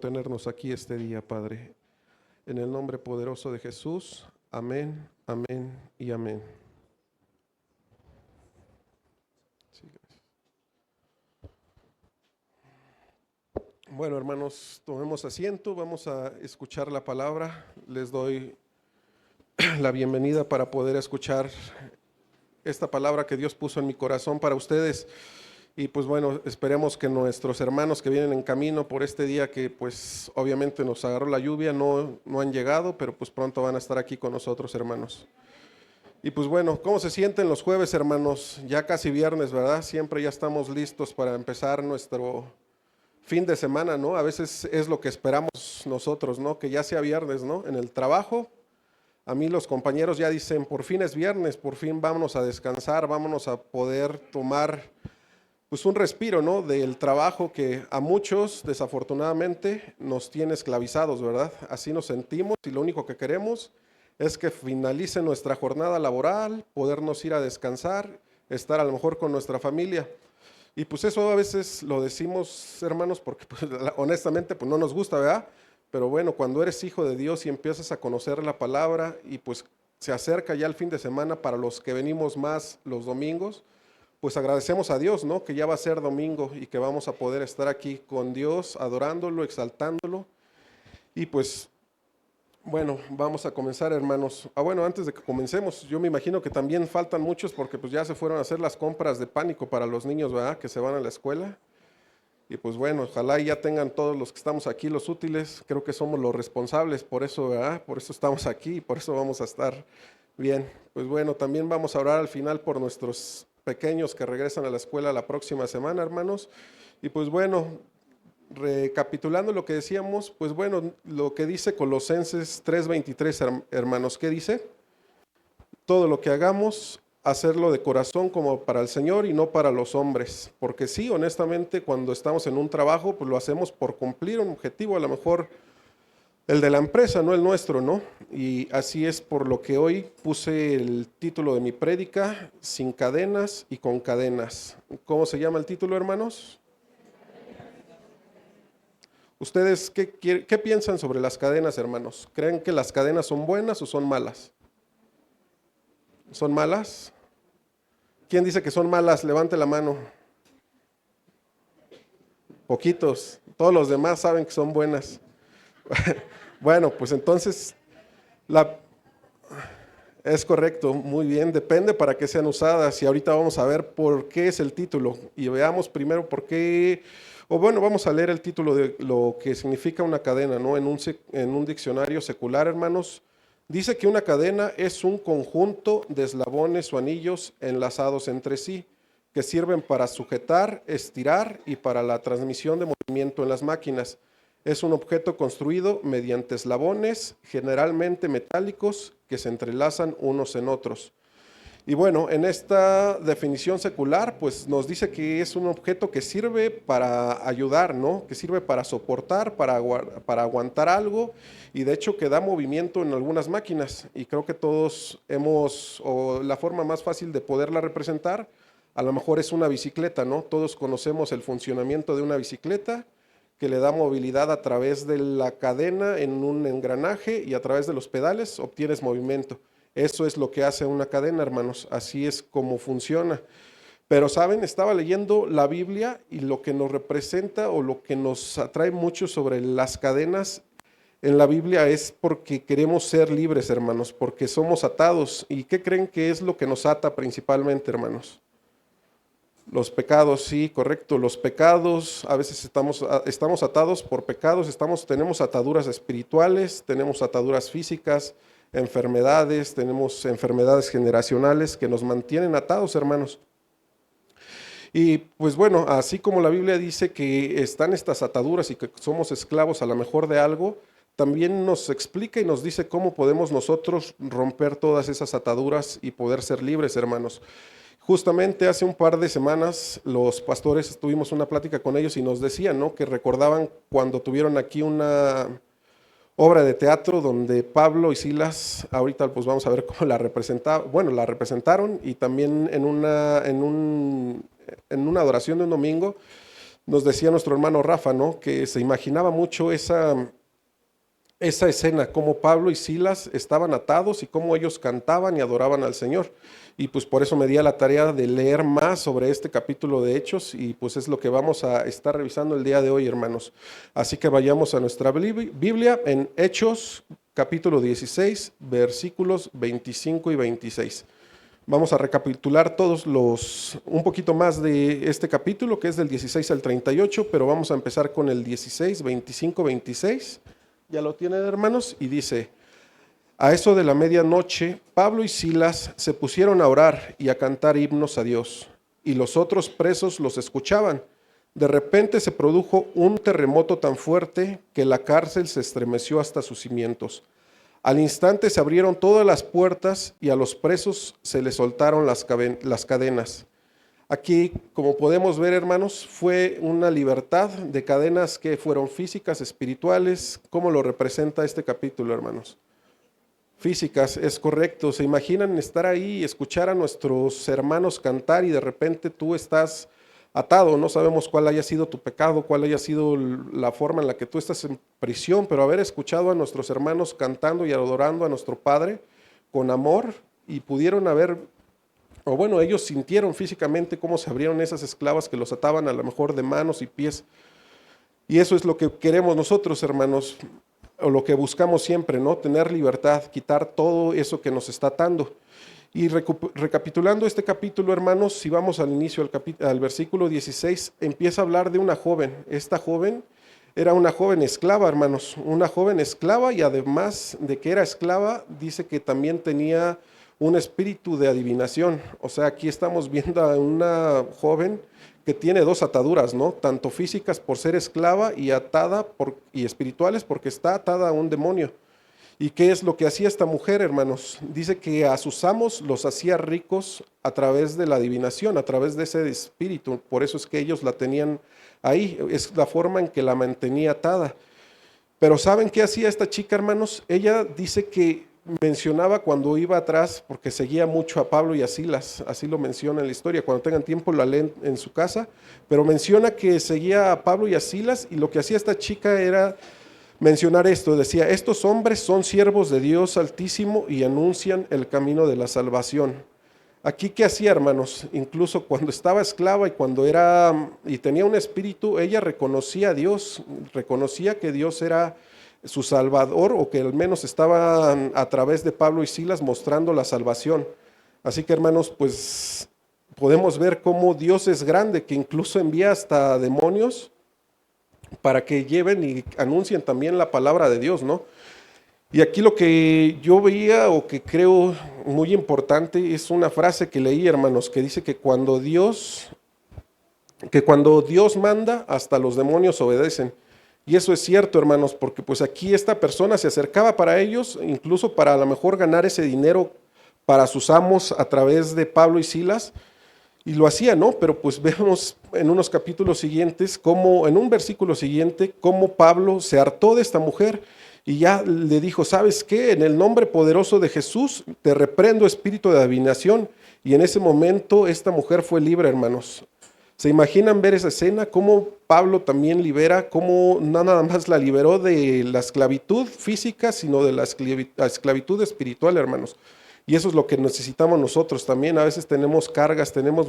tenernos aquí este día, Padre. En el nombre poderoso de Jesús, amén, amén y amén. Sí, gracias. Bueno, hermanos, tomemos asiento, vamos a escuchar la palabra. Les doy la bienvenida para poder escuchar esta palabra que Dios puso en mi corazón para ustedes. Y pues bueno, esperemos que nuestros hermanos que vienen en camino por este día que pues obviamente nos agarró la lluvia, no han llegado, pero pues pronto van a estar aquí con nosotros, hermanos. Y pues bueno, ¿cómo se sienten los jueves, hermanos? Ya casi viernes, ¿verdad? Siempre ya estamos listos para empezar nuestro fin de semana, ¿no? A veces es lo que esperamos nosotros, ¿no? Que ya sea viernes, ¿no? En el trabajo, a mí los compañeros ya dicen, por fin es viernes, por fin vámonos a descansar, vámonos a poder tomar pues un respiro, ¿no? Del trabajo que a muchos desafortunadamente nos tiene esclavizados, ¿verdad? Así nos sentimos y lo único que queremos es que finalice nuestra jornada laboral, podernos ir a descansar, estar a lo mejor con nuestra familia. Y pues eso a veces lo decimos, hermanos, porque pues, honestamente pues no nos gusta, ¿verdad? Pero bueno, cuando eres hijo de Dios y empiezas a conocer la palabra y pues se acerca ya el fin de semana para los que venimos más los domingos, pues agradecemos a Dios, ¿no? Que ya va a ser domingo y que vamos a poder estar aquí con Dios, adorándolo, exaltándolo. Y pues, bueno, vamos a comenzar, hermanos. Bueno, antes de que comencemos, yo me imagino que también faltan muchos porque pues ya se fueron a hacer las compras de pánico para los niños, ¿verdad? Que se van a la escuela. Y pues bueno, ojalá ya tengan todos los que estamos aquí los útiles. Creo que somos los responsables por eso, ¿verdad? Por eso estamos aquí y por eso vamos a estar bien. Pues bueno, también vamos a orar al final por nuestros pequeños que regresan a la escuela la próxima semana, hermanos. Y pues bueno, recapitulando lo que decíamos, pues bueno, lo que dice Colosenses 3:23, hermanos, ¿qué dice? Todo lo que hagamos, hacerlo de corazón como para el Señor y no para los hombres, porque sí, honestamente, cuando estamos en un trabajo, pues lo hacemos por cumplir un objetivo, a lo mejor el de la empresa, no el nuestro, ¿no? Y así es por lo que hoy puse el título de mi prédica, Sin cadenas y con cadenas. ¿Cómo se llama el título, hermanos? ¿Ustedes qué piensan sobre las cadenas, hermanos? ¿Creen que las cadenas son buenas o son malas? ¿Son malas? ¿Quién dice que son malas? Levante la mano. Poquitos. Todos los demás saben que son buenas. Bueno, pues entonces es correcto, muy bien, depende para qué sean usadas y ahorita vamos a ver por qué es el título y veamos primero por qué, o bueno, vamos a leer el título de lo que significa una cadena, ¿no? En un diccionario secular, hermanos, dice que una cadena es un conjunto de eslabones o anillos enlazados entre sí que sirven para sujetar, estirar y para la transmisión de movimiento en las máquinas. Es un objeto construido mediante eslabones, generalmente metálicos, que se entrelazan unos en otros. Y bueno, en esta definición secular, pues nos dice que es un objeto que sirve para ayudar, ¿no? Que sirve para soportar, para aguantar algo, y de hecho que da movimiento en algunas máquinas. Y creo que todos o la forma más fácil de poderla representar, a lo mejor es una bicicleta, ¿no? Todos conocemos el funcionamiento de una bicicleta, que le da movilidad a través de la cadena en un engranaje y a través de los pedales obtienes movimiento. Eso es lo que hace una cadena, hermanos, así es como funciona. Pero saben, estaba leyendo la Biblia y lo que nos representa o lo que nos atrae mucho sobre las cadenas en la Biblia es porque queremos ser libres, hermanos, porque somos atados. ¿Y qué creen que es lo que nos ata principalmente, hermanos? Los pecados, sí, correcto. Los pecados, a veces estamos atados por pecados, tenemos ataduras espirituales, tenemos ataduras físicas, enfermedades, tenemos enfermedades generacionales que nos mantienen atados, hermanos. Y pues bueno, así como la Biblia dice que están estas ataduras y que somos esclavos a lo mejor de algo, también nos explica y nos dice cómo podemos nosotros romper todas esas ataduras y poder ser libres, hermanos. Justamente hace un par de semanas los pastores tuvimos una plática con ellos y nos decían, ¿no? Que recordaban cuando tuvieron aquí una obra de teatro donde Pablo y Silas, ahorita pues vamos a ver cómo la representaron y también en una adoración de un domingo Nos decía nuestro hermano Rafa, ¿no? Que se imaginaba mucho esa escena, cómo Pablo y Silas estaban atados y cómo ellos cantaban y adoraban al Señor. Y pues por eso me di a la tarea de leer más sobre este capítulo de Hechos y pues es lo que vamos a estar revisando el día de hoy, hermanos. Así que vayamos a nuestra Biblia en Hechos capítulo 16, versículos 25 y 26. Vamos a recapitular un poquito más de este capítulo, que es del 16 al 38, pero vamos a empezar con el 16, 25, 26. Ya lo tienen, hermanos, y dice: a eso de la medianoche, Pablo y Silas se pusieron a orar y a cantar himnos a Dios, y los otros presos los escuchaban. De repente se produjo un terremoto tan fuerte que la cárcel se estremeció hasta sus cimientos. Al instante se abrieron todas las puertas y a los presos se les soltaron las cadenas. Aquí, como podemos ver, hermanos, fue una libertad de cadenas que fueron físicas, espirituales. ¿Cómo lo representa este capítulo, hermanos? Físicas, es correcto. ¿Se imaginan estar ahí y escuchar a nuestros hermanos cantar y de repente tú estás atado? No sabemos cuál haya sido tu pecado, cuál haya sido la forma en la que tú estás en prisión, pero haber escuchado a nuestros hermanos cantando y adorando a nuestro Padre con amor, y pudieron haber, o bueno, ellos sintieron físicamente cómo se abrieron esas esclavas que los ataban a lo mejor de manos y pies. Y eso es lo que queremos nosotros, hermanos, o lo que buscamos siempre, ¿no? Tener libertad, quitar todo eso que nos está atando. Y recapitulando este capítulo, hermanos, si vamos al inicio, al versículo 16, empieza a hablar de una joven. Esta joven era una joven esclava, hermanos, una joven esclava, y además de que era esclava, dice que también tenía un espíritu de adivinación. O sea, aquí estamos viendo a una joven que tiene dos ataduras, ¿no? Tanto físicas por ser esclava y atada y espirituales porque está atada a un demonio. ¿Y qué es lo que hacía esta mujer, hermanos? Dice que a sus amos los hacía ricos a través de la adivinación, a través de ese espíritu. Por eso es que ellos la tenían ahí, es la forma en que la mantenía atada. Pero ¿saben qué hacía esta chica, hermanos? Ella dice que mencionaba cuando iba atrás, porque seguía mucho a Pablo y a Silas, así lo menciona en la historia. Cuando tengan tiempo lo leen en su casa, pero menciona que seguía a Pablo y a Silas, y lo que hacía esta chica era mencionar esto. Decía: estos hombres son siervos de Dios Altísimo y anuncian el camino de la salvación. Aquí, ¿qué hacía, hermanos? Incluso cuando estaba esclava y tenía un espíritu, ella reconocía a Dios, reconocía que Dios era su Salvador, o que al menos estaban a través de Pablo y Silas mostrando la salvación. Así que, hermanos, pues podemos ver cómo Dios es grande, que incluso envía hasta demonios para que lleven y anuncien también la palabra de Dios, ¿no? Y aquí lo que yo veía, o que creo muy importante, es una frase que leí, hermanos, que dice que cuando Dios manda, hasta los demonios obedecen. Y eso es cierto, hermanos, porque pues aquí esta persona se acercaba para ellos, incluso para a lo mejor ganar ese dinero para sus amos a través de Pablo y Silas, y lo hacía, ¿no? Pero pues vemos en unos capítulos siguientes, en un versículo siguiente, cómo Pablo se hartó de esta mujer y ya le dijo: ¿sabes qué? En el nombre poderoso de Jesús te reprendo, espíritu de adivinación. Y en ese momento esta mujer fue libre, hermanos. ¿Se imaginan ver esa escena? Cómo Pablo también libera, cómo no nada más la liberó de la esclavitud física, sino de la esclavitud espiritual, hermanos. Y eso es lo que necesitamos nosotros también. A veces tenemos cargas, tenemos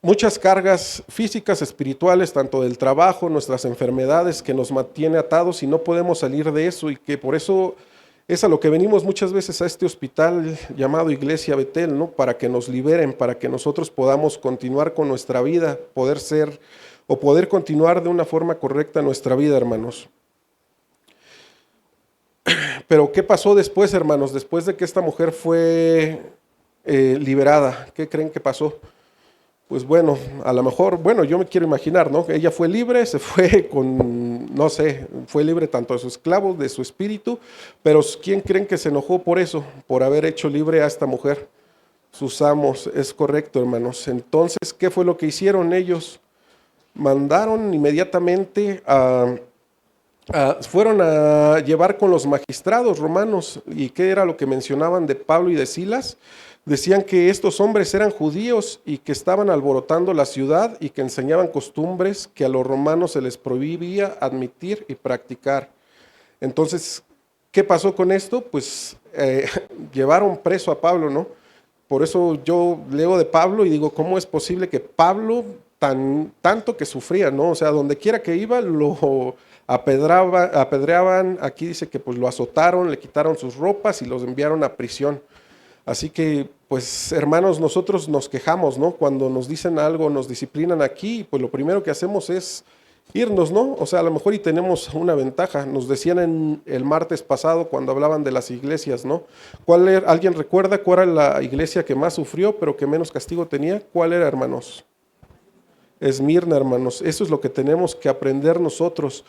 muchas cargas físicas, espirituales, tanto del trabajo, nuestras enfermedades, que nos mantiene atados y no podemos salir de eso, y que por eso es a lo que venimos muchas veces a este hospital llamado Iglesia Betel, ¿no? Para que nos liberen, para que nosotros podamos continuar con nuestra vida, poder continuar de una forma correcta nuestra vida, hermanos. Pero ¿qué pasó después, hermanos? Después de que esta mujer fue liberada, ¿qué creen que pasó? Pues bueno, a lo mejor, yo me quiero imaginar, ¿no? Ella fue libre, se fue fue libre tanto de su esclavo, de su espíritu, pero ¿quién creen que se enojó por eso? Por haber hecho libre a esta mujer. Sus amos, es correcto, hermanos. Entonces, ¿qué fue lo que hicieron ellos? Mandaron inmediatamente fueron a llevar con los magistrados romanos. ¿Y qué era lo que mencionaban de Pablo y de Silas? Decían que estos hombres eran judíos y que estaban alborotando la ciudad y que enseñaban costumbres que a los romanos se les prohibía admitir y practicar. Entonces, ¿qué pasó con esto? Pues llevaron preso a Pablo, ¿no? Por eso yo leo de Pablo y digo, ¿cómo es posible que Pablo tanto que sufría, ¿no? O sea, donde quiera que iba lo apedreaban, aquí dice que pues lo azotaron, le quitaron sus ropas y los enviaron a prisión. Así que, pues, hermanos, nosotros nos quejamos, ¿no? Cuando nos dicen algo, nos disciplinan aquí, pues lo primero que hacemos es irnos, ¿no? O sea, a lo mejor y tenemos una ventaja. Nos decían el martes pasado cuando hablaban de las iglesias, ¿no? ¿Alguien recuerda cuál era la iglesia que más sufrió, pero que menos castigo tenía? ¿Cuál era, hermanos? Esmirna, hermanos. Eso es lo que tenemos que aprender nosotros.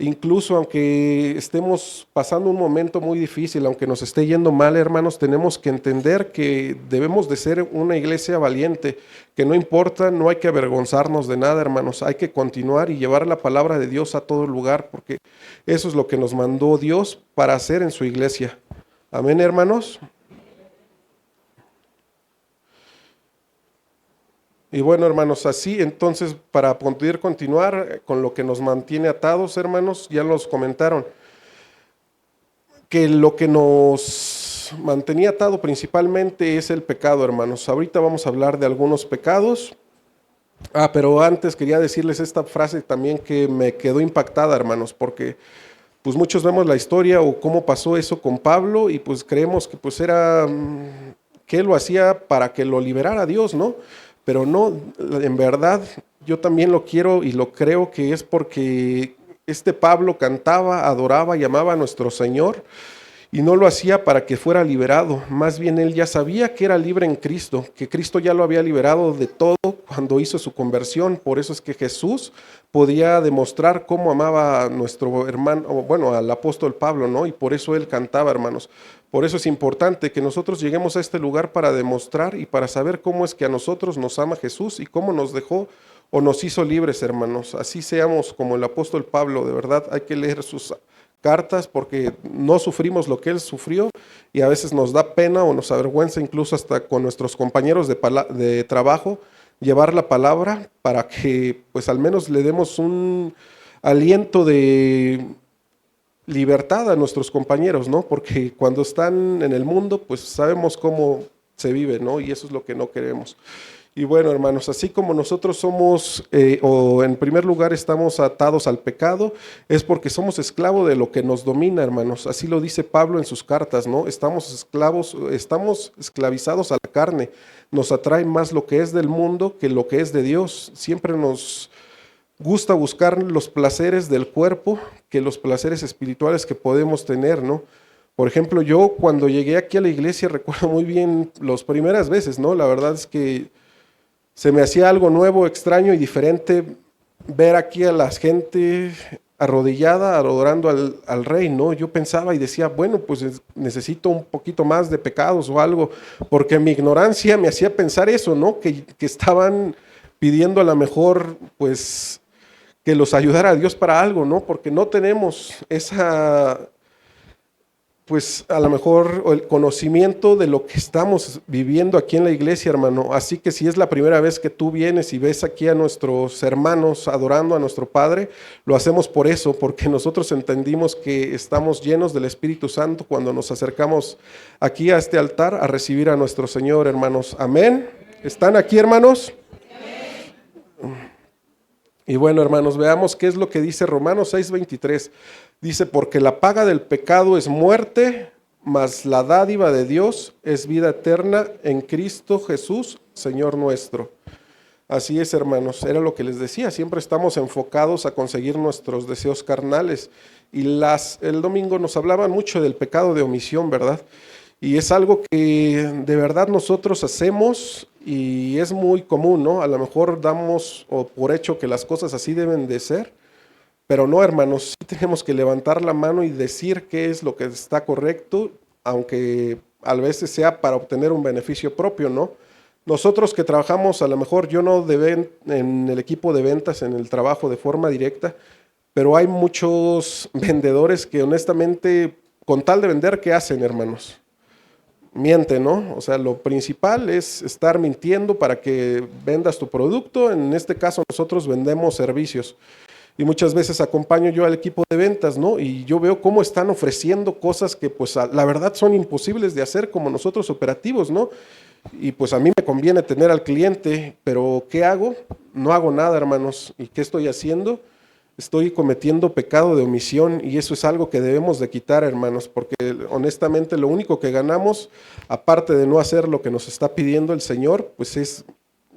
Incluso aunque estemos pasando un momento muy difícil, aunque nos esté yendo mal, hermanos, tenemos que entender que debemos de ser una iglesia valiente, que no importa, no hay que avergonzarnos de nada, hermanos, hay que continuar y llevar la palabra de Dios a todo lugar, porque eso es lo que nos mandó Dios para hacer en su iglesia. Amén, hermanos. Y bueno, hermanos, así entonces para poder continuar con lo que nos mantiene atados, hermanos, ya los comentaron, que lo que nos mantenía atado principalmente es el pecado, hermanos. Ahorita vamos a hablar de algunos pecados. Pero antes quería decirles esta frase también que me quedó impactada, hermanos, porque pues muchos vemos la historia o cómo pasó eso con Pablo y pues creemos que pues era que él lo hacía para que lo liberara Dios, ¿no? Pero no, en verdad yo también lo quiero y lo creo que es porque este Pablo cantaba, adoraba y amaba a nuestro Señor y no lo hacía para que fuera liberado, más bien él ya sabía que era libre en Cristo, que Cristo ya lo había liberado de todo cuando hizo su conversión. Por eso es que Jesús podía demostrar cómo amaba a nuestro hermano, bueno, al apóstol Pablo, ¿no? Y por eso él cantaba, hermanos. Por eso es importante que nosotros lleguemos a este lugar para demostrar y para saber cómo es que a nosotros nos ama Jesús y cómo nos dejó o nos hizo libres, hermanos. Así seamos como el apóstol Pablo, de verdad hay que leer sus cartas porque no sufrimos lo que él sufrió y a veces nos da pena o nos avergüenza incluso hasta con nuestros compañeros de trabajo llevar la palabra para que pues al menos le demos un aliento de libertad a nuestros compañeros, ¿no? Porque cuando están en el mundo pues sabemos cómo se vive, ¿no? Y eso es lo que no queremos. Y bueno, hermanos, así como nosotros somos, o en primer lugar estamos atados al pecado, es porque somos esclavos de lo que nos domina, hermanos. Así lo dice Pablo en sus cartas, ¿no? Estamos esclavizados a la carne. Nos atrae más lo que es del mundo que lo que es de Dios. Siempre nos gusta buscar los placeres del cuerpo que los placeres espirituales que podemos tener, ¿no? Por ejemplo, yo cuando llegué aquí a la iglesia recuerdo muy bien las primeras veces, ¿no? La verdad es que se me hacía algo nuevo, extraño y diferente ver aquí a la gente arrodillada, adorando al rey, ¿no? Yo pensaba y decía, bueno, pues necesito un poquito más de pecados o algo, porque mi ignorancia me hacía pensar eso, ¿no? Que estaban pidiendo a lo mejor, pues, que los ayudara a Dios para algo, ¿no? Porque no tenemos esa, pues a lo mejor el conocimiento de lo que estamos viviendo aquí en la iglesia, hermano. Así que si es la primera vez que tú vienes y ves aquí a nuestros hermanos adorando a nuestro Padre, lo hacemos por eso, porque nosotros entendimos que estamos llenos del Espíritu Santo cuando nos acercamos aquí a este altar a recibir a nuestro Señor, hermanos. Amén. ¿Están aquí, hermanos? Y bueno, hermanos, veamos qué es lo que dice Romanos 6:23. Dice, porque la paga del pecado es muerte, mas la dádiva de Dios es vida eterna en Cristo Jesús, Señor nuestro. Así es, hermanos, era lo que les decía, siempre estamos enfocados a conseguir nuestros deseos carnales. Y el domingo nos hablaban mucho del pecado de omisión, ¿verdad? Y es algo que de verdad nosotros hacemos y es muy común, ¿no? A lo mejor damos por hecho que las cosas así deben de ser, pero no, hermanos, sí tenemos que levantar la mano y decir qué es lo que está correcto, aunque a veces sea para obtener un beneficio propio, ¿no? Nosotros que trabajamos, a lo mejor yo no en el equipo de ventas, en el trabajo de forma directa, pero hay muchos vendedores que honestamente, con tal de vender, ¿qué hacen, hermanos? miente, ¿no? O sea, lo principal es estar mintiendo para que vendas tu producto. En este caso, nosotros vendemos servicios. Y muchas veces acompaño yo al equipo de ventas, ¿no? Y yo veo cómo están ofreciendo cosas que pues la verdad son imposibles de hacer como nosotros operativos, ¿no? Y pues a mí me conviene tener al cliente, pero ¿qué hago? No hago nada, hermanos. ¿Y qué estoy haciendo? Estoy cometiendo pecado de omisión y eso es algo que debemos de quitar, hermanos, porque honestamente lo único que ganamos, aparte de no hacer lo que nos está pidiendo el Señor, pues es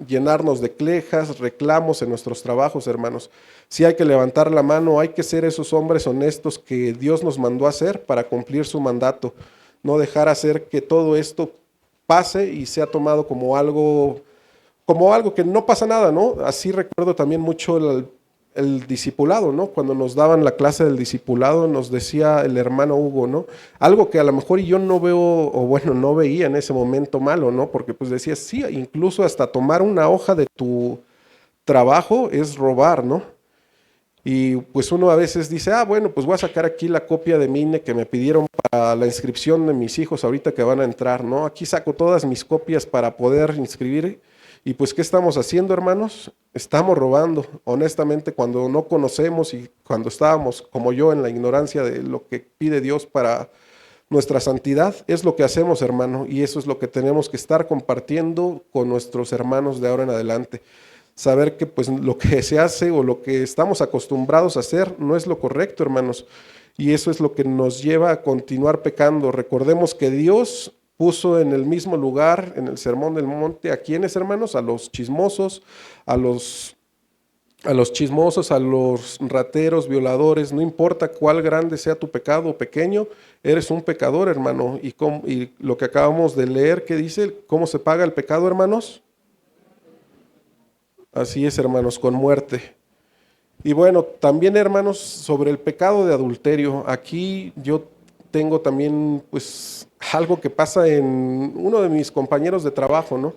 llenarnos de quejas, reclamos en nuestros trabajos, hermanos. Si hay que levantar la mano, hay que ser esos hombres honestos que Dios nos mandó a hacer para cumplir su mandato, no dejar hacer que todo esto pase y sea tomado como algo que no pasa nada, ¿no? Así recuerdo también mucho el discipulado, ¿no? Cuando nos daban la clase del discipulado, nos decía el hermano Hugo, ¿no? Algo que a lo mejor yo no veo, o bueno, no veía en ese momento malo, ¿no? Porque pues decía, sí, incluso hasta tomar una hoja de tu trabajo es robar, ¿no? Y pues uno a veces dice, bueno, pues voy a sacar aquí la copia de mi INE que me pidieron para la inscripción de mis hijos ahorita que van a entrar, ¿no? Aquí saco todas mis copias para poder inscribir. Y pues, ¿qué estamos haciendo, hermanos? Estamos robando, honestamente, cuando no conocemos y cuando estábamos, como yo, en la ignorancia de lo que pide Dios para nuestra santidad, es lo que hacemos, hermano, y eso es lo que tenemos que estar compartiendo con nuestros hermanos de ahora en adelante. Saber que pues lo que se hace o lo que estamos acostumbrados a hacer no es lo correcto, hermanos, y eso es lo que nos lleva a continuar pecando. Recordemos que Dios puso en el mismo lugar, en el Sermón del Monte, ¿a quiénes, hermanos? A los chismosos, a los chismosos, a los rateros, violadores, no importa cuál grande sea tu pecado o pequeño, eres un pecador, hermano. Y lo que acabamos de leer, ¿qué dice? ¿Cómo se paga el pecado, hermanos? Así es, hermanos, con muerte. Y bueno, también, hermanos, sobre el pecado de adulterio, aquí yo tengo también, pues, algo que pasa en uno de mis compañeros de trabajo, ¿no?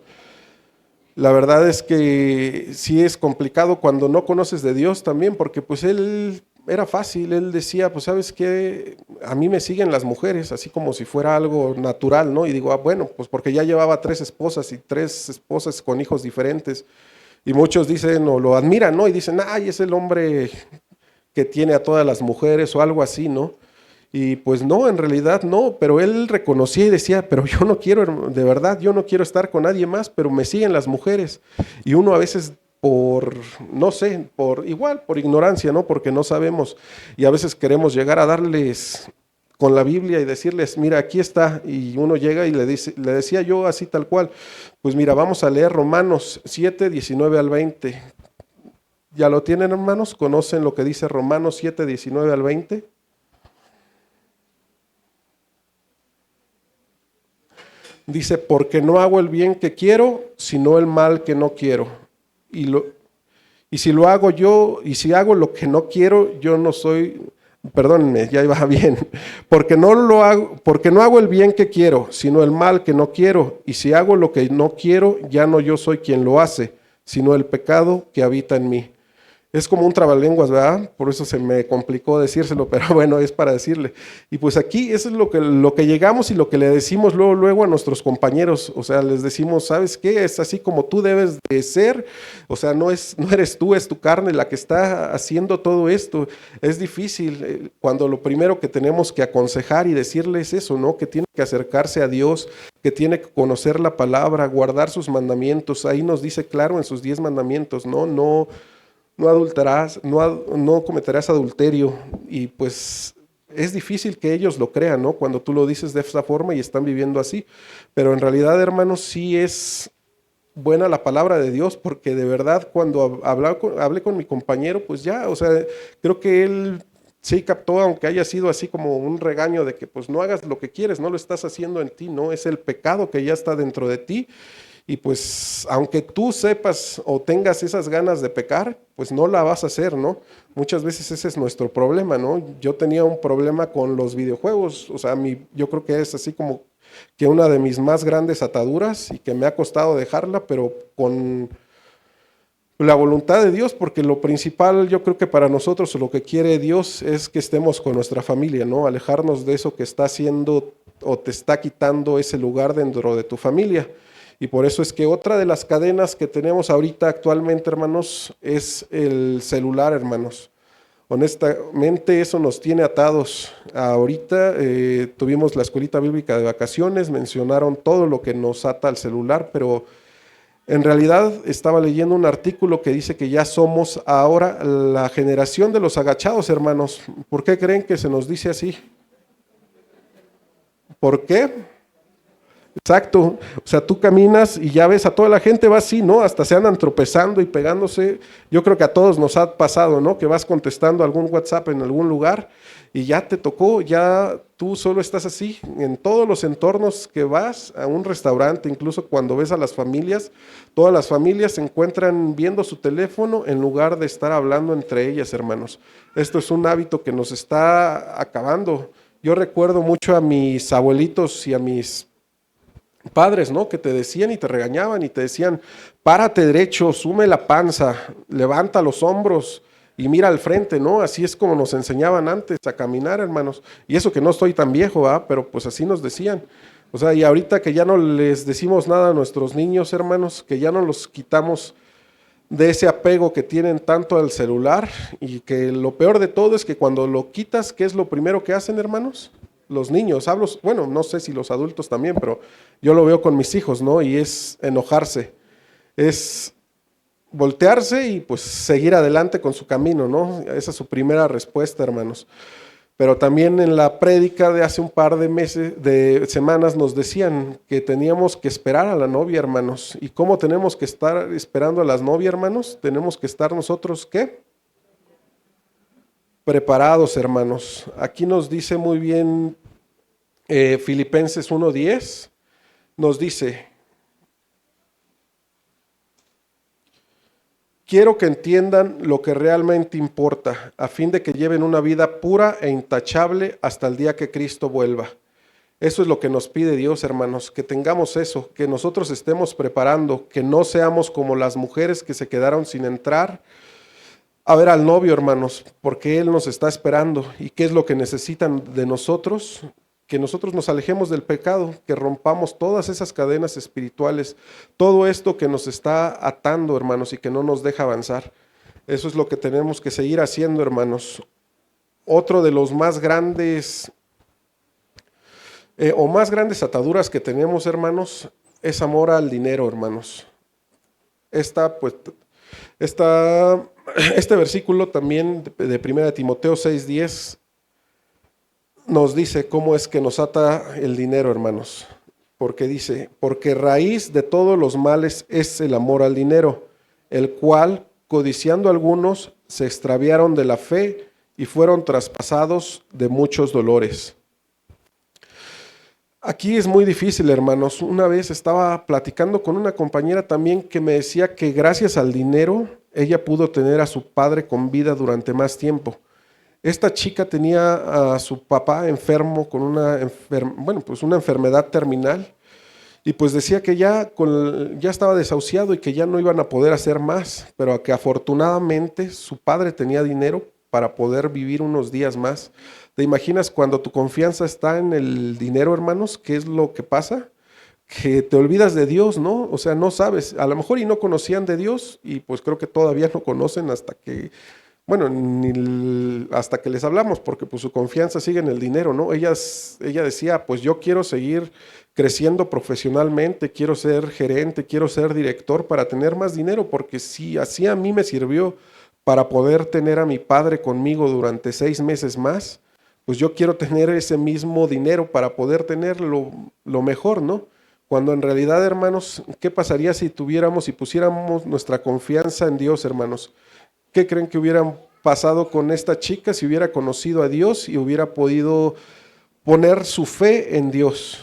La verdad es que sí es complicado cuando no conoces de Dios también, porque pues él era fácil, él decía, pues sabes qué, a mí me siguen las mujeres, así como si fuera algo natural, ¿no? Y digo, bueno, pues porque ya llevaba 3 esposas con hijos diferentes. Y muchos dicen o lo admiran, ¿no? Y dicen, ay, es el hombre que tiene a todas las mujeres o algo así, ¿no? Y pues no, en realidad no, pero él reconocía y decía, pero yo no quiero, de verdad, yo no quiero estar con nadie más, pero me siguen las mujeres. Y uno a veces no sé, por ignorancia, ¿no? Porque no sabemos. Y a veces queremos llegar a darles con la Biblia y decirles, mira, aquí está, y uno llega y le decía yo así tal cual, pues mira, vamos a leer Romanos 7, 19 al 20. ¿Ya lo tienen, hermanos? ¿Conocen lo que dice Romanos 7, 19 al 20? Dice, porque no hago el bien que quiero, sino el mal que no quiero. Y si lo hago yo, y si hago lo que no quiero, yo no soy, perdónenme, ya iba bien, porque no hago el bien que quiero, sino el mal que no quiero. Y si hago lo que no quiero, ya no yo soy quien lo hace, sino el pecado que habita en mí. Es como un trabalenguas, ¿verdad? Por eso se me complicó decírselo, pero bueno, es para decirle. Y pues aquí eso es lo que llegamos y lo que le decimos luego a nuestros compañeros. O sea, les decimos, ¿sabes qué? Es así como tú debes de ser. O sea, no eres tú, es tu carne la que está haciendo todo esto. Es difícil cuando lo primero que tenemos que aconsejar y decirles es eso, ¿no? Que tiene que acercarse a Dios, que tiene que conocer la palabra, guardar sus mandamientos. Ahí nos dice claro en sus 10 mandamientos, no adulterarás, no cometerás adulterio. Y pues es difícil que ellos lo crean, ¿no? Cuando tú lo dices de esa forma y están viviendo así. Pero en realidad, hermanos, sí es buena la palabra de Dios, porque de verdad cuando hablé con mi compañero, pues ya, o sea, creo que él sí captó, aunque haya sido así como un regaño de que pues no hagas lo que quieres, no lo estás haciendo en ti, no, es el pecado que ya está dentro de ti. Y pues aunque tú sepas o tengas esas ganas de pecar, pues no la vas a hacer, ¿no? Muchas veces ese es nuestro problema, ¿no? Yo tenía un problema con los videojuegos, o sea, yo creo que es así como que una de mis más grandes ataduras y que me ha costado dejarla, pero con la voluntad de Dios, porque lo principal yo creo que para nosotros lo que quiere Dios es que estemos con nuestra familia, ¿no? Alejarnos de eso que está haciendo o te está quitando ese lugar dentro de tu familia. Y por eso es que otra de las cadenas que tenemos ahorita actualmente, hermanos, es el celular, hermanos. Honestamente, eso nos tiene atados. Ahorita tuvimos la escuelita bíblica de vacaciones, mencionaron todo lo que nos ata al celular, pero en realidad estaba leyendo un artículo que dice que ya somos ahora la generación de los agachados, hermanos. ¿Por qué creen que se nos dice así? ¿Por qué? Exacto, o sea, tú caminas y ya ves a toda la gente va así, ¿no? Hasta se andan tropezando y pegándose. Yo creo que a todos nos ha pasado, ¿no? Que vas contestando algún WhatsApp en algún lugar y ya te tocó, ya tú solo estás así. En todos los entornos que vas, a un restaurante, incluso cuando ves a las familias, todas las familias se encuentran viendo su teléfono en lugar de estar hablando entre ellas, hermanos. Esto es un hábito que nos está acabando. Yo recuerdo mucho a mis abuelitos y a mis padres, ¿no? Que te decían y te regañaban y te decían, párate derecho, sume la panza, levanta los hombros y mira al frente, ¿no? Así es como nos enseñaban antes a caminar, hermanos. Y eso que no estoy tan viejo, ¿verdad? Pero pues así nos decían. O sea, y ahorita que ya no les decimos nada a nuestros niños, hermanos, que ya no los quitamos de ese apego que tienen tanto al celular y que lo peor de todo es que cuando lo quitas, ¿qué es lo primero que hacen, hermanos? Los niños, hablo, bueno, no sé si los adultos también, pero yo lo veo con mis hijos, ¿no? Y es enojarse, es voltearse y pues seguir adelante con su camino, ¿no? Esa es su primera respuesta, hermanos. Pero también en la prédica de hace un par de meses, de semanas, nos decían que teníamos que esperar a la novia, hermanos. ¿Y cómo tenemos que estar esperando a las novias, hermanos? Tenemos que estar nosotros, ¿qué? Preparados, hermanos. Aquí nos dice muy bien Filipenses 1:10, nos dice, quiero que entiendan lo que realmente importa, a fin de que lleven una vida pura e intachable hasta el día que Cristo vuelva. Eso es lo que nos pide Dios, hermanos, que tengamos eso, que nosotros estemos preparando, que no seamos como las mujeres que se quedaron sin entrar a ver al novio, hermanos, porque Él nos está esperando. ¿Y qué es lo que necesitan de nosotros? Que nosotros nos alejemos del pecado, que rompamos todas esas cadenas espirituales, todo esto que nos está atando, hermanos, y que no nos deja avanzar. Eso es lo que tenemos que seguir haciendo, hermanos. Otro de los más grandes más grandes ataduras que tenemos, hermanos, es amor al dinero, hermanos. Este versículo también de 1 Timoteo 6:10 nos dice cómo es que nos ata el dinero, hermanos. Porque dice, porque raíz de todos los males es el amor al dinero, el cual, codiciando algunos, se extraviaron de la fe y fueron traspasados de muchos dolores. Aquí es muy difícil, hermanos. Una vez estaba platicando con una compañera también que me decía que gracias al dinero ella pudo tener a su padre con vida durante más tiempo. Esta chica tenía a su papá enfermo con una enfermedad terminal y pues decía que ya estaba desahuciado y que ya no iban a poder hacer más, pero que afortunadamente su padre tenía dinero para poder vivir unos días más. ¿Te imaginas cuando tu confianza está en el dinero, hermanos? ¿Qué es lo que pasa? Que te olvidas de Dios, ¿no? O sea, no sabes, a lo mejor y no conocían de Dios y pues creo que todavía no conocen hasta que, bueno, hasta que les hablamos, porque pues su confianza sigue en el dinero, ¿no? Ella decía, pues yo quiero seguir creciendo profesionalmente, quiero ser gerente, quiero ser director para tener más dinero, porque si así a mí me sirvió para poder tener a mi padre conmigo durante 6 meses más, pues yo quiero tener ese mismo dinero para poder tener lo mejor, ¿no? Cuando en realidad, hermanos, ¿qué pasaría si tuviéramos y pusiéramos nuestra confianza en Dios, hermanos? ¿Qué creen que hubiera pasado con esta chica si hubiera conocido a Dios y hubiera podido poner su fe en Dios?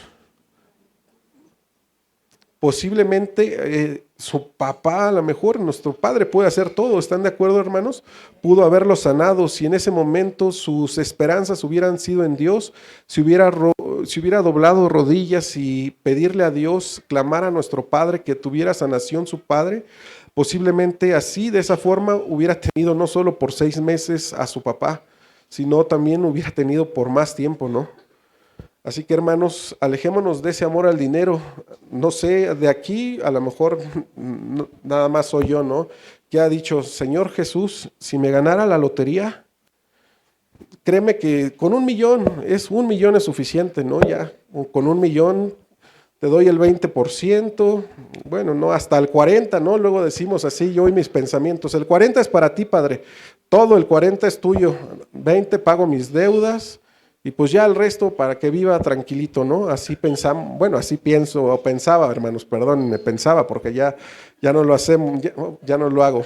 Posiblemente su papá, a lo mejor nuestro padre puede hacer todo, ¿están de acuerdo, hermanos? Pudo haberlo sanado si en ese momento sus esperanzas hubieran sido en Dios, si hubiera doblado rodillas y pedirle a Dios, clamar a nuestro Padre que tuviera sanación su padre, posiblemente así, de esa forma, hubiera tenido no solo por 6 meses a su papá, sino también hubiera tenido por más tiempo, ¿no? Así que hermanos, alejémonos de ese amor al dinero. No sé, de aquí a lo mejor nada más soy yo, ¿no? Que ha dicho, Señor Jesús, si me ganara la lotería, créeme que con 1 millón, es 1 millón es suficiente, ¿no? Ya, con 1 millón te doy el 20%, bueno, no, hasta el 40%, ¿no? Luego decimos así, yo y mis pensamientos, el 40% es para ti, Padre, todo el 40% es tuyo, 20% pago mis deudas y pues ya el resto para que viva tranquilito, ¿no? Así pensamos, bueno, así pienso, o pensaba, hermanos, perdón, me pensaba porque ya no lo hacemos, ya no lo hago.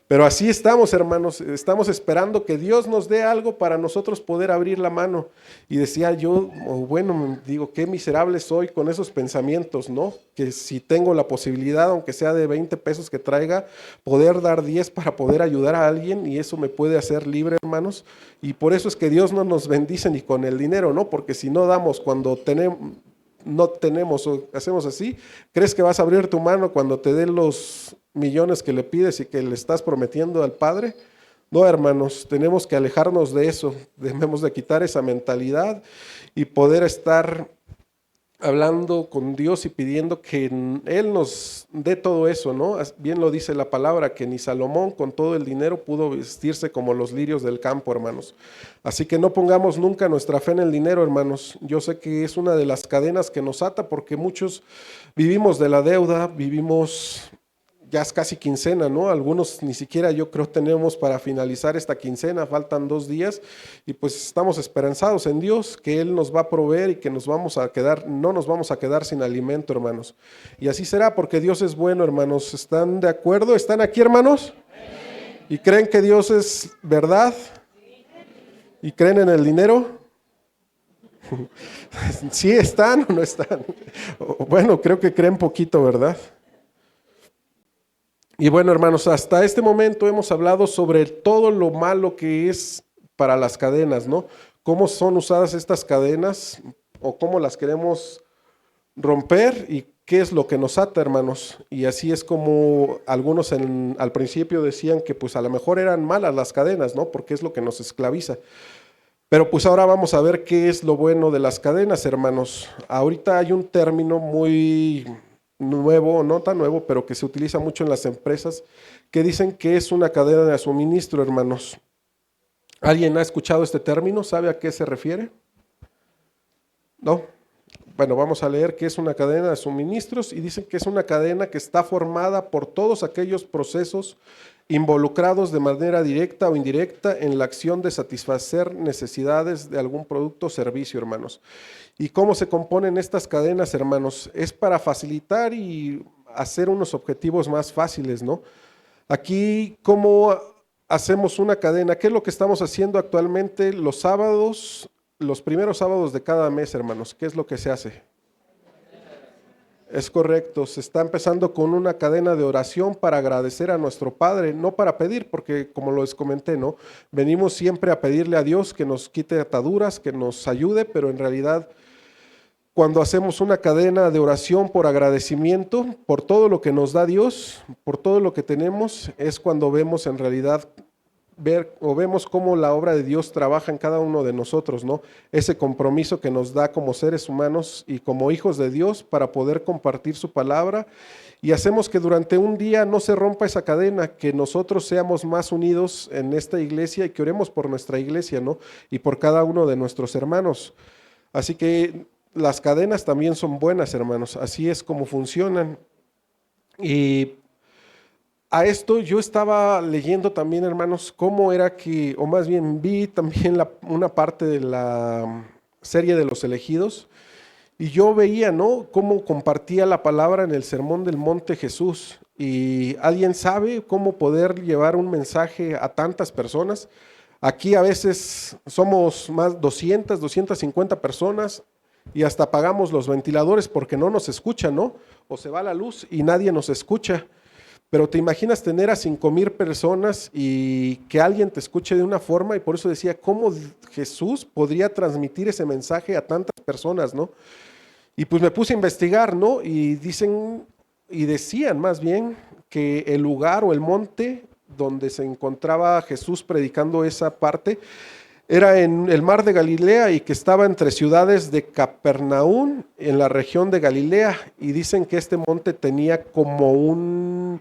Pero así estamos, hermanos, estamos esperando que Dios nos dé algo para nosotros poder abrir la mano. Y decía yo, bueno, digo, qué miserable soy con esos pensamientos, ¿no? Que si tengo la posibilidad, aunque sea de 20 pesos que traiga, poder dar 10 para poder ayudar a alguien y eso me puede hacer libre, hermanos. Y por eso es que Dios no nos bendice ni con el dinero, ¿no? Porque si no damos cuando tenemos, no tenemos o hacemos así, ¿crees que vas a abrir tu mano cuando te den los millones que le pides y que le estás prometiendo al Padre? No, hermanos, tenemos que alejarnos de eso, debemos de quitar esa mentalidad y poder estar hablando con Dios y pidiendo que Él nos dé todo eso, ¿no? Bien lo dice la palabra, que ni Salomón con todo el dinero pudo vestirse como los lirios del campo, hermanos. Así que no pongamos nunca nuestra fe en el dinero, hermanos. Yo sé que es una de las cadenas que nos ata porque muchos vivimos de la deuda, vivimos ya es casi quincena, ¿no? Algunos ni siquiera yo creo tenemos para finalizar esta quincena, faltan 2 días y pues estamos esperanzados en Dios que Él nos va a proveer y que nos vamos a quedar, no nos vamos a quedar sin alimento, hermanos. Y así será porque Dios es bueno, hermanos. ¿Están de acuerdo? ¿Están aquí, hermanos? ¿Y creen que Dios es verdad? ¿Y creen en el dinero? ¿Sí están o no están? Bueno, creo que creen poquito, ¿verdad? Y bueno, hermanos, hasta este momento hemos hablado sobre todo lo malo que es para las cadenas, ¿no? Cómo son usadas estas cadenas o cómo las queremos romper y qué es lo que nos ata, hermanos. Y así es como algunos al principio decían que pues a lo mejor eran malas las cadenas, ¿no? Porque es lo que nos esclaviza. Pero pues ahora vamos a ver qué es lo bueno de las cadenas, hermanos. Ahorita hay un término muy nuevo, no tan nuevo, pero que se utiliza mucho en las empresas, que dicen que es una cadena de suministro, hermanos. ¿Alguien ha escuchado este término? ¿Sabe a qué se refiere? ¿No? Bueno, vamos a leer que es una cadena de suministros y dicen que es una cadena que está formada por todos aquellos procesos involucrados de manera directa o indirecta en la acción de satisfacer necesidades de algún producto o servicio, hermanos. ¿Y cómo se componen estas cadenas, hermanos? Es para facilitar y hacer unos objetivos más fáciles, ¿no? Aquí, ¿cómo hacemos una cadena? ¿Qué es lo que estamos haciendo actualmente los sábados, los primeros sábados de cada mes, hermanos? ¿Qué es lo que se hace? Es correcto, se está empezando con una cadena de oración para agradecer a nuestro Padre, no para pedir, porque como les comenté, ¿no? Venimos siempre a pedirle a Dios que nos quite ataduras, que nos ayude, pero en realidad cuando hacemos una cadena de oración por agradecimiento, por todo lo que nos da Dios, por todo lo que tenemos, es cuando vemos en realidad vemos cómo la obra de Dios trabaja en cada uno de nosotros, ¿no? Ese compromiso que nos da como seres humanos y como hijos de Dios para poder compartir su palabra y hacemos que durante un día no se rompa esa cadena, que nosotros seamos más unidos en esta iglesia y que oremos por nuestra iglesia, ¿no? Y por cada uno de nuestros hermanos. Así que las cadenas también son buenas, hermanos. Así es como funcionan. Y a esto yo estaba leyendo también, hermanos, cómo era que, o más bien vi también una parte de la serie de los elegidos, y yo veía, ¿no?, cómo compartía la palabra en el Sermón del Monte Jesús. Y alguien sabe cómo poder llevar un mensaje a tantas personas. Aquí a veces somos más 250 personas y hasta apagamos los ventiladores porque no nos escuchan, ¿no? O se va la luz y nadie nos escucha. Pero te imaginas tener a 5,000 personas y que alguien te escuche de una forma, y por eso decía, ¿cómo Jesús podría transmitir ese mensaje a tantas personas, no? Y pues me puse a investigar, ¿no? Y dicen, y decían más bien, que el lugar o el monte donde se encontraba Jesús predicando esa parte, Era en el mar de Galilea y que estaba entre ciudades de Capernaum, en la región de Galilea. Y dicen que este monte tenía como un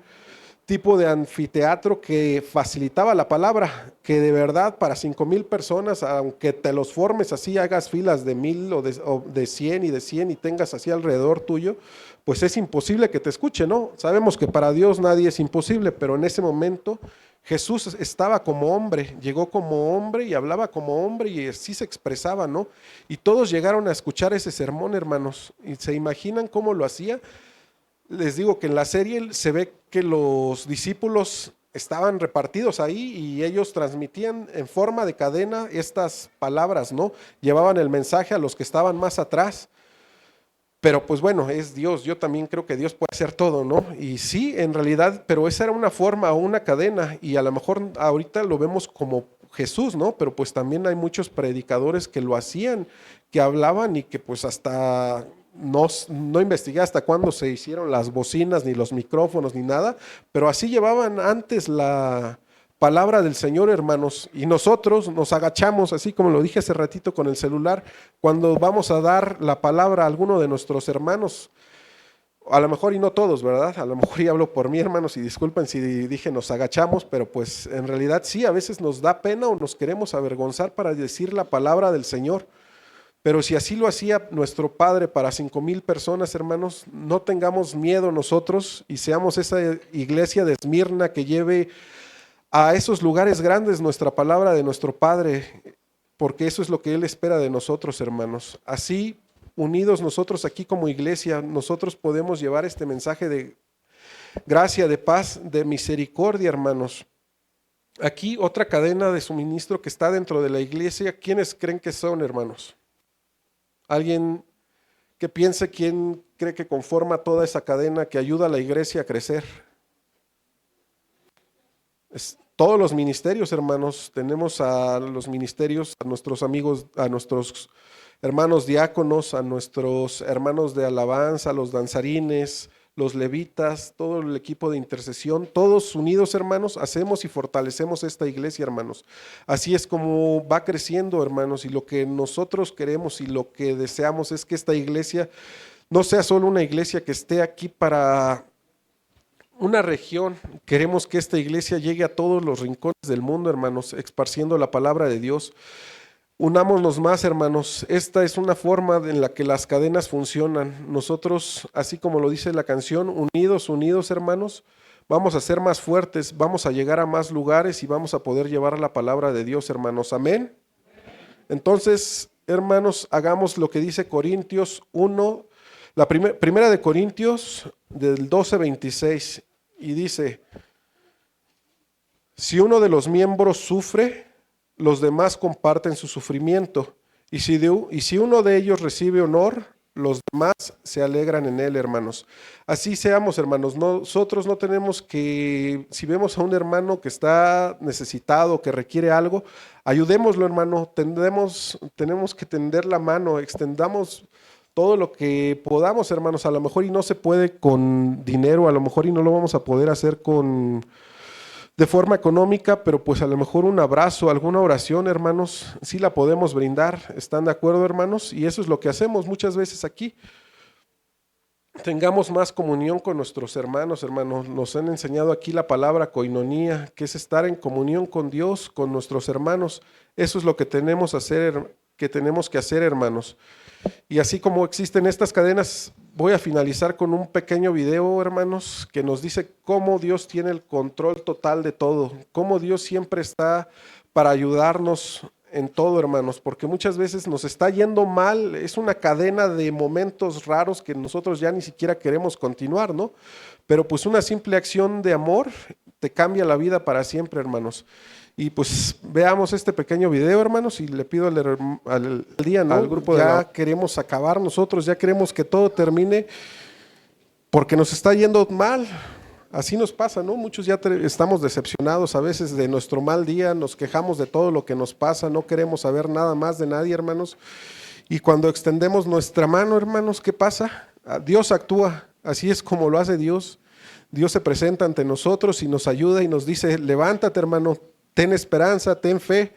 tipo de anfiteatro que facilitaba la palabra, que de verdad para 5,000 personas, aunque te los formes así, hagas filas de 1,000 o de 100 y de 100 y tengas así alrededor tuyo, pues es imposible que te escuche, ¿no? Sabemos que para Dios nadie es imposible, pero en ese momento Jesús estaba como hombre, llegó como hombre y hablaba como hombre y así se expresaba, ¿no? Y todos llegaron a escuchar ese sermón, hermanos, y se imaginan cómo lo hacía. Les digo que en la serie se ve que los discípulos estaban repartidos ahí y ellos transmitían en forma de cadena estas palabras, ¿no? Llevaban el mensaje a los que estaban más atrás. Pero pues bueno, es Dios, yo también creo que Dios puede hacer todo, ¿no? Y sí, en realidad, pero esa era una forma o una cadena y a lo mejor ahorita lo vemos como Jesús, ¿no? Pero pues también hay muchos predicadores que lo hacían, que hablaban y que pues hasta no investigué hasta cuándo se hicieron las bocinas, ni los micrófonos, ni nada, pero así llevaban antes la palabra del Señor, hermanos, y nosotros nos agachamos, así como lo dije hace ratito con el celular, cuando vamos a dar la palabra a alguno de nuestros hermanos, a lo mejor y no todos, ¿verdad? A lo mejor y hablo por mí, hermanos, y disculpen si dije nos agachamos, pero pues en realidad sí, a veces nos da pena o nos queremos avergonzar para decir la palabra del Señor. Pero si así lo hacía nuestro Padre para 5,000 personas, hermanos, no tengamos miedo nosotros y seamos esa iglesia de Esmirna que lleve a esos lugares grandes nuestra palabra de nuestro Padre, porque eso es lo que Él espera de nosotros, hermanos. Así, unidos nosotros aquí como iglesia, nosotros podemos llevar este mensaje de gracia, de paz, de misericordia, hermanos. Aquí otra cadena de suministro que está dentro de la iglesia, ¿quiénes creen que son, hermanos? ¿Alguien que piense quién cree que conforma toda esa cadena que ayuda a la iglesia a crecer? Todos los ministerios, hermanos, tenemos a los ministerios, a nuestros amigos, a nuestros hermanos diáconos, a nuestros hermanos de alabanza, a los danzarines, los levitas, todo el equipo de intercesión, todos unidos, hermanos, hacemos y fortalecemos esta iglesia, hermanos. Así es como va creciendo, hermanos, y lo que nosotros queremos y lo que deseamos es que esta iglesia no sea solo una iglesia que esté aquí para una región. Queremos que esta iglesia llegue a todos los rincones del mundo, hermanos, esparciendo la palabra de Dios. Unámonos más, hermanos. Esta es una forma en la que las cadenas funcionan. Nosotros, así como lo dice la canción, unidos, unidos, hermanos, vamos a ser más fuertes, vamos a llegar a más lugares y vamos a poder llevar la palabra de Dios, hermanos. Amén. Entonces, hermanos, hagamos lo que dice Corintios 1, la primera de Corintios del 12:26, y dice: si uno de los miembros sufre, los demás comparten su sufrimiento, y si uno de ellos recibe honor, los demás se alegran en él, hermanos. Así seamos, hermanos. Nosotros no tenemos que, si vemos a un hermano que está necesitado, que requiere algo, ayudémoslo, hermano. Tenemos que tender la mano, extendamos todo lo que podamos, hermanos. A lo mejor y no se puede con dinero, a lo mejor y no lo vamos a poder hacer de forma económica, pero pues a lo mejor un abrazo, alguna oración, hermanos, sí la podemos brindar. ¿Están de acuerdo, hermanos? Y eso es lo que hacemos muchas veces aquí. Tengamos más comunión con nuestros hermanos, hermanos. Nos han enseñado aquí la palabra koinonía, que es estar en comunión con Dios, con nuestros hermanos. Eso es lo que tenemos que hacer, hermanos. Y así como existen estas cadenas, voy a finalizar con un pequeño video, hermanos, que nos dice cómo Dios tiene el control total de todo, cómo Dios siempre está para ayudarnos en todo, hermanos, porque muchas veces nos está yendo mal, es una cadena de momentos raros que nosotros ya ni siquiera queremos continuar, ¿no? Pero pues una simple acción de amor te cambia la vida para siempre, hermanos. Y pues veamos este pequeño video, hermanos, y le pido al día, ¿no? Al grupo ya queremos acabar nosotros, ya queremos que todo termine porque nos está yendo mal. Así nos pasa, ¿no? Muchos ya estamos decepcionados a veces de nuestro mal día, nos quejamos de todo lo que nos pasa, no queremos saber nada más de nadie, hermanos. Y cuando extendemos nuestra mano, hermanos, ¿qué pasa? Dios actúa, así es como lo hace Dios. Dios se presenta ante nosotros y nos ayuda y nos dice: levántate, hermano, ten esperanza, ten fe.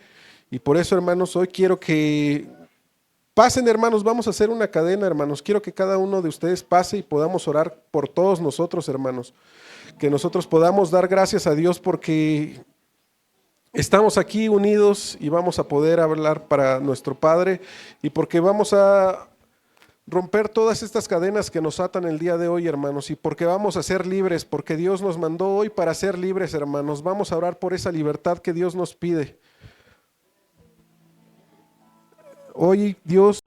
Y por eso, hermanos, hoy quiero que pasen, hermanos, vamos a hacer una cadena, hermanos. Quiero que cada uno de ustedes pase y podamos orar por todos nosotros, hermanos. Que nosotros podamos dar gracias a Dios porque estamos aquí unidos y vamos a poder hablar para nuestro Padre y porque vamos a romper todas estas cadenas que nos atan el día de hoy, hermanos, y porque vamos a ser libres, porque Dios nos mandó hoy para ser libres, hermanos. Vamos a orar por esa libertad que Dios nos pide. Hoy Dios